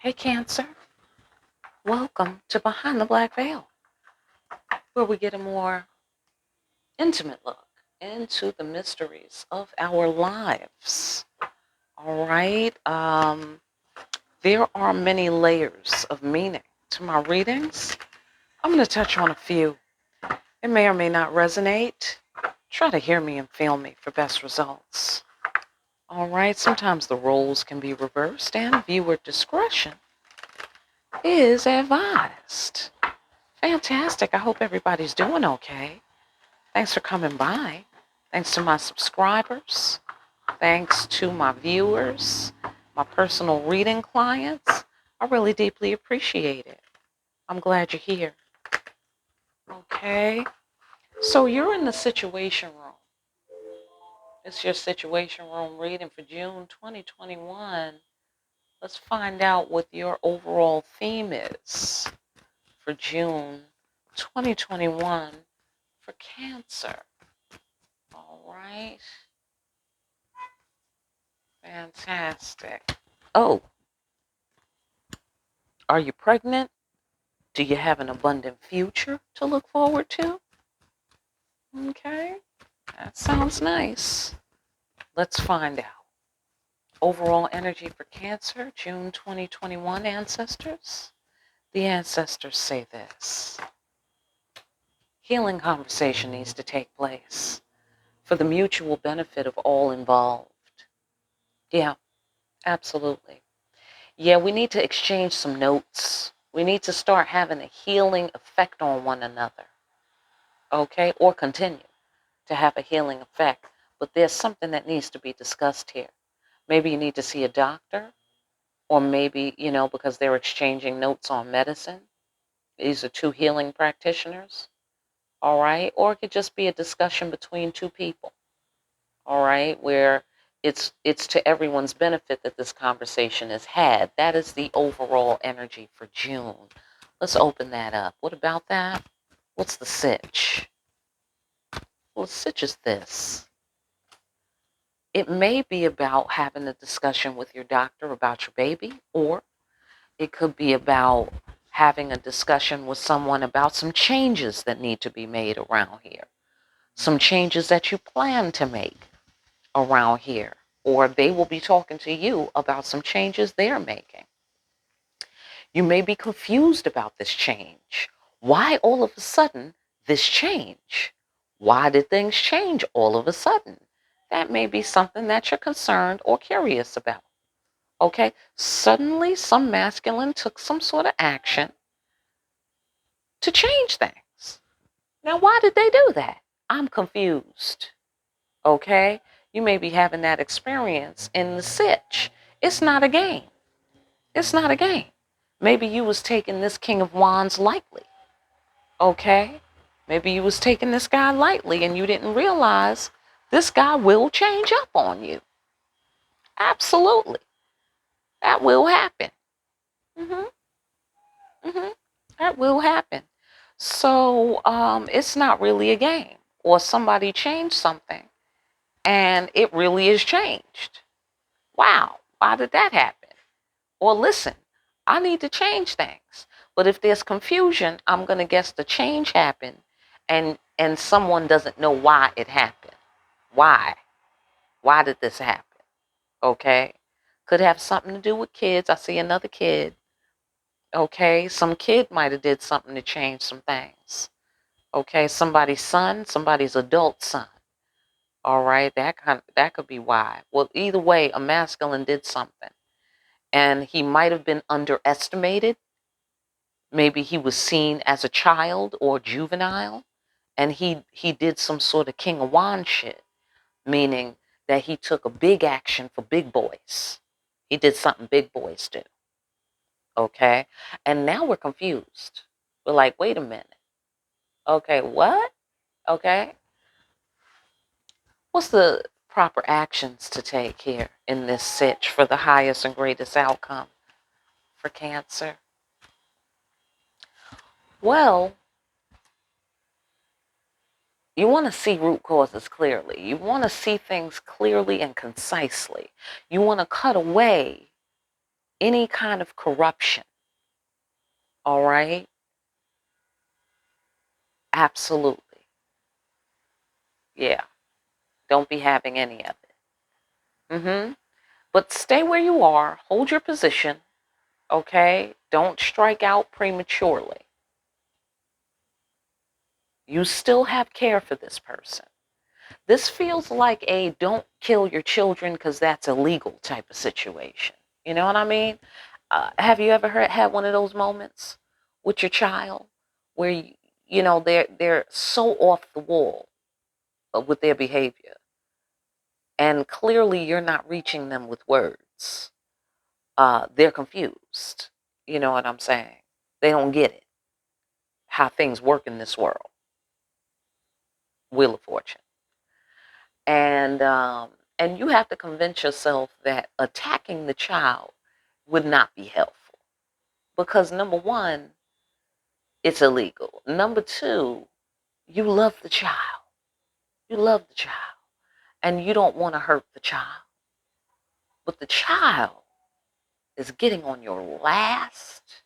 Hey Cancer, welcome to Behind the Black Veil, where we get a more intimate look into the mysteries of our lives. All right, there are many layers of meaning to my readings. I'm going to touch on a few. It may or may not resonate. Try to hear me and feel me for best results. All right, sometimes the roles can be reversed and viewer discretion is advised. Fantastic. I hope everybody's doing okay. Thanks for coming by. Thanks to my subscribers. Thanks to my viewers, my personal reading clients. I really deeply appreciate it. I'm glad you're here. Okay. So you're in the situation room. It's your situation room reading for June 2021. Let's find out what your overall theme is for June 2021 for Cancer. All right. Fantastic. Oh, are you pregnant? Do you have an abundant future to look forward to? Okay. That sounds nice. Let's find out. Overall energy for Cancer, June 2021, ancestors. The ancestors say this. Healing conversation needs to take place for the mutual benefit of all involved. Yeah, absolutely. Yeah, we need to exchange some notes. We need to start having a healing effect on one another, okay? Or continue to have a healing effect. But there's something that needs to be discussed here. Maybe you need to see a doctor, or maybe, because they're exchanging notes on medicine. These are two healing practitioners, all right? Or it could just be a discussion between two people, all right, where it's to everyone's benefit that this conversation is had. That is the overall energy for June. Let's open that up. What about that? What's the sitch? Well, the sitch is this. It may be about having a discussion with your doctor about your baby, or it could be about having a discussion with someone about some changes that need to be made around here, some changes that you plan to make around here, or they will be talking to you about some changes they're making. You may be confused about this change. Why all of a sudden this change? Why did things change all of a sudden? That may be something that you're concerned or curious about. Okay, suddenly some masculine took some sort of action to change things. Now, why did they do that? I'm confused. Okay, you may be having that experience in the sitch. It's not a game. It's not a game. Maybe you was taking this King of Wands lightly. Okay, maybe you was taking this guy lightly and you didn't realize this guy will change up on you. Absolutely, that will happen. hmm hmm That will happen. So it's not really a game, or somebody changed something and it really is changed. Wow, why did that happen? Or listen, I need to change things. But if there's confusion, I'm going to guess the change happened and someone doesn't know why it happened. Why? Why did this happen? Okay? Could have something to do with kids. I see another kid. Okay? Some kid might have did something to change some things. Okay? Somebody's son, somebody's adult son. All right? That could be why. Well, either way, a masculine did something. And he might have been underestimated. Maybe he was seen as a child or juvenile, and he did some sort of King of Wands shit, meaning that he took a big action for big boys. He did something big boys do. Okay? And now we're confused. We're like, wait a minute. Okay, what? Okay. What's the proper actions to take here in this sitch for the highest and greatest outcome for Cancer? Well, you want to see root causes clearly. You want to see things clearly and concisely. You want to cut away any kind of corruption, all right? Absolutely. Yeah. Don't be having any of it. But stay where you are. Hold your position, okay? Don't strike out prematurely. You still have care for this person. This feels like a don't kill your children because that's illegal type of situation. You know what I mean? Have you ever had one of those moments with your child where they're so off the wall with their behavior, and clearly you're not reaching them with words. They're confused. You know what I'm saying? They don't get it, how things work in this world. Wheel of Fortune. And you have to convince yourself that attacking the child would not be helpful, because number one, it's illegal. Number two, you love the child. You love the child, and you don't want to hurt the child. But the child is getting on your last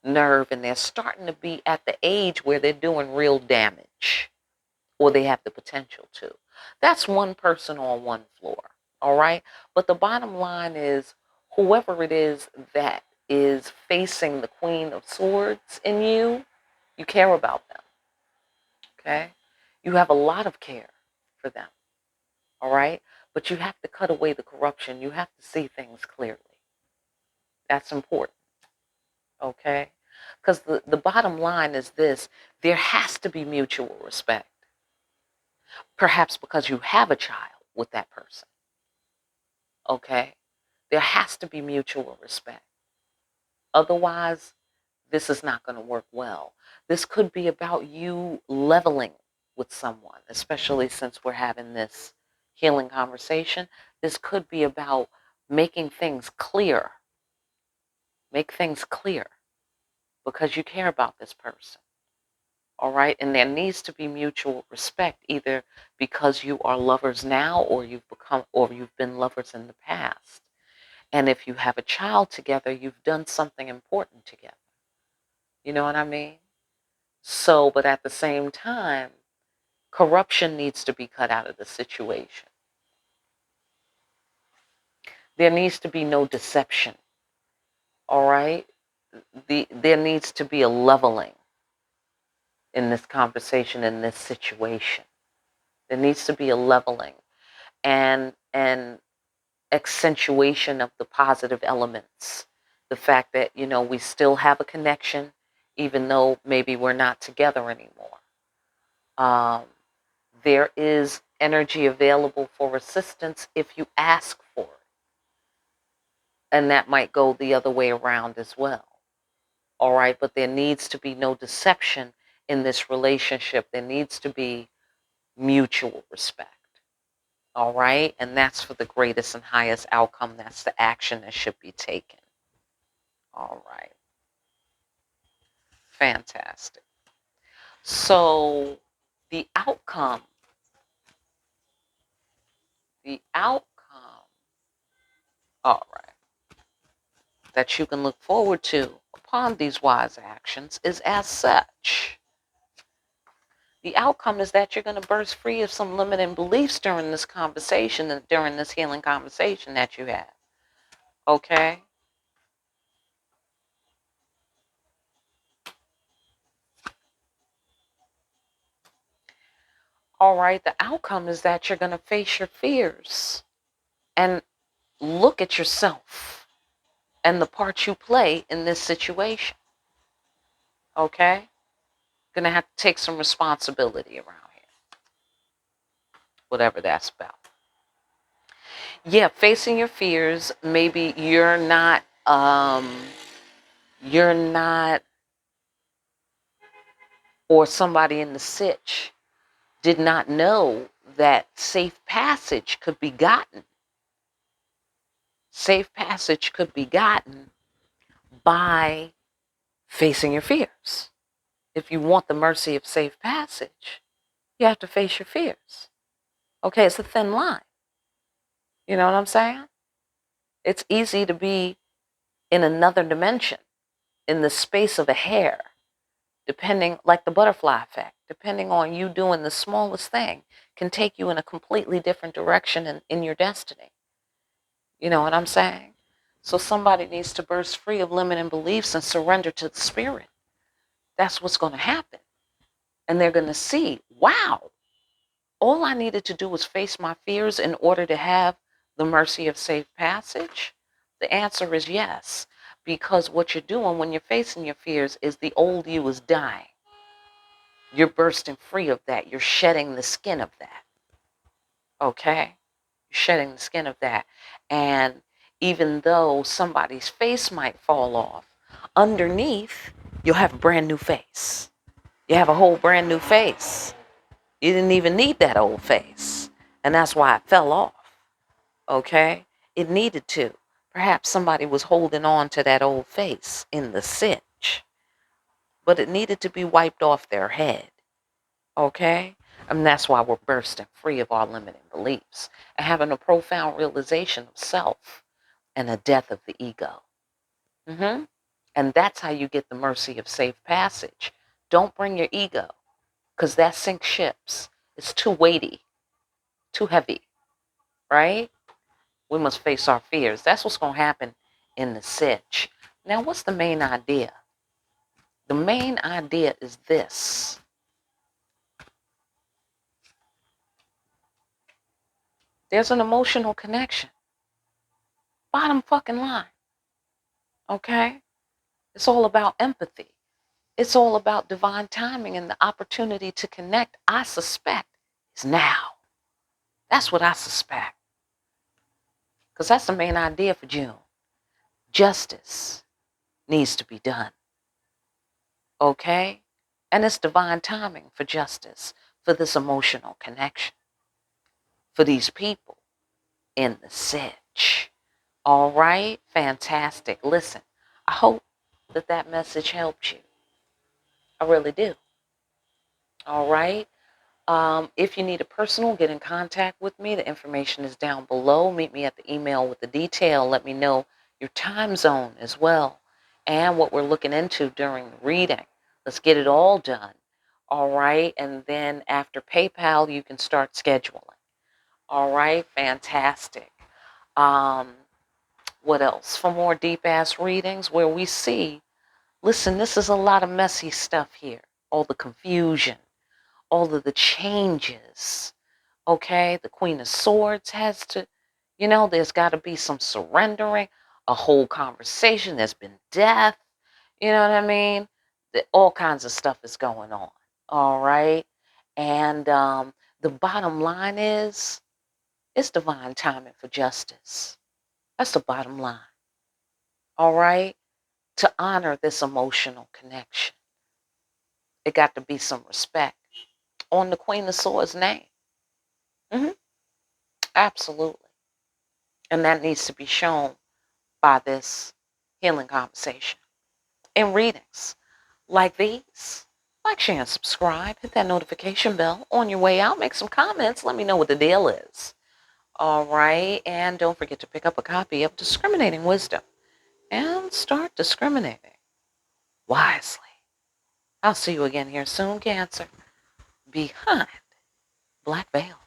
nerve, and they're starting to be at the age where they're doing real damage, or they have the potential to. That's one person on one floor, all right? But the bottom line is, whoever it is that is facing the Queen of Swords in you, you care about them, okay? You have a lot of care for them, all right? But you have to cut away the corruption. You have to see things clearly. That's important, okay? Because the bottom line is this: there has to be mutual respect. Perhaps because you have a child with that person, okay? There has to be mutual respect. Otherwise, this is not going to work well. This could be about you leveling with someone, especially since we're having this healing conversation. This could be about making things clear. Make things clear because you care about this person. All right? And there needs to be mutual respect, either because you are lovers now, or you've been lovers in the past. And if you have a child together, you've done something important together. You know what I mean? So, but at the same time, corruption needs to be cut out of the situation. There needs to be no deception. All right? There needs to be a leveling in this conversation, in this situation. There needs to be a leveling and accentuation of the positive elements. The fact that, we still have a connection, even though maybe we're not together anymore. There is energy available for assistance if you ask for it. And that might go the other way around as well. All right, but there needs to be no deception in this relationship. There needs to be mutual respect. All right, and that's for the greatest and highest outcome. That's the action that should be taken. All right, fantastic. So the outcome, all right, that you can look forward to upon these wise actions is as such. The outcome is that you're going to burst free of some limiting beliefs during this conversation and during this healing conversation that you have. Okay? All right, the outcome is that you're going to face your fears and look at yourself and the part you play in this situation. Okay? Going to have to take some responsibility around here, whatever that's about. Yeah, facing your fears. Maybe you're not, or somebody in the sitch did not know that safe passage could be gotten. Safe passage could be gotten by facing your fears. If you want the mercy of safe passage, you have to face your fears. Okay, it's a thin line. You know what I'm saying? It's easy to be in another dimension, in the space of a hair, depending, like the butterfly effect, depending on you doing the smallest thing, can take you in a completely different direction in your destiny. You know what I'm saying? So somebody needs to burst free of limiting beliefs and surrender to the spirit. That's what's going to happen. And they're going to see, wow, all I needed to do was face my fears in order to have the mercy of safe passage. The answer is yes, because what you're doing when you're facing your fears is the old you is dying. You're bursting free of that. You're shedding the skin of that. Okay? You're shedding the skin of that. And even though somebody's face might fall off, underneath, you'll have a brand new face. You have a whole brand new face. You didn't even need that old face. And that's why it fell off. Okay? It needed to. Perhaps somebody was holding on to that old face in the sitch. But it needed to be wiped off their head. Okay? And that's why we're bursting free of our limiting beliefs and having a profound realization of self and a death of the ego. And that's how you get the mercy of safe passage. Don't bring your ego, because that sinks ships. It's too weighty, too heavy, right? We must face our fears. That's what's going to happen in the sitch. Now, what's the main idea? The main idea is this. There's an emotional connection. Bottom fucking line. Okay? It's all about empathy. It's all about divine timing, and the opportunity to connect, I suspect, is now. That's what I suspect. Because that's the main idea for June. Justice needs to be done. Okay? And it's divine timing for justice, for this emotional connection, for these people in the sitch. All right? Fantastic. Listen, I hope that message helped you. I really do. All right? If you need a personal, get in contact with me. The information is down below. Meet me at the email with the detail. Let me know your time zone as well and what we're looking into during the reading. Let's get it all done. All right. And then after PayPal, you can start scheduling. All right. Fantastic. What else? For more deep ass readings where we see, listen, this is a lot of messy stuff here. All the confusion, all of the changes. Okay, the Queen of Swords has to, there's got to be some surrendering, a whole conversation. There's been death. You know what I mean? All kinds of stuff is going on. All right. And the bottom line is, it's divine timing for justice. That's the bottom line. All right. To honor this emotional connection, it got to be some respect on the Queen of Swords' name. Absolutely. And that needs to be shown by this healing conversation. In readings like these, like, share, and subscribe. Hit that notification bell on your way out. Make some comments. Let me know what the deal is. All right. And don't forget to pick up a copy of Discriminating Wisdom and start discriminating wisely. I'll see you again here soon, Cancer, behind Black Veil.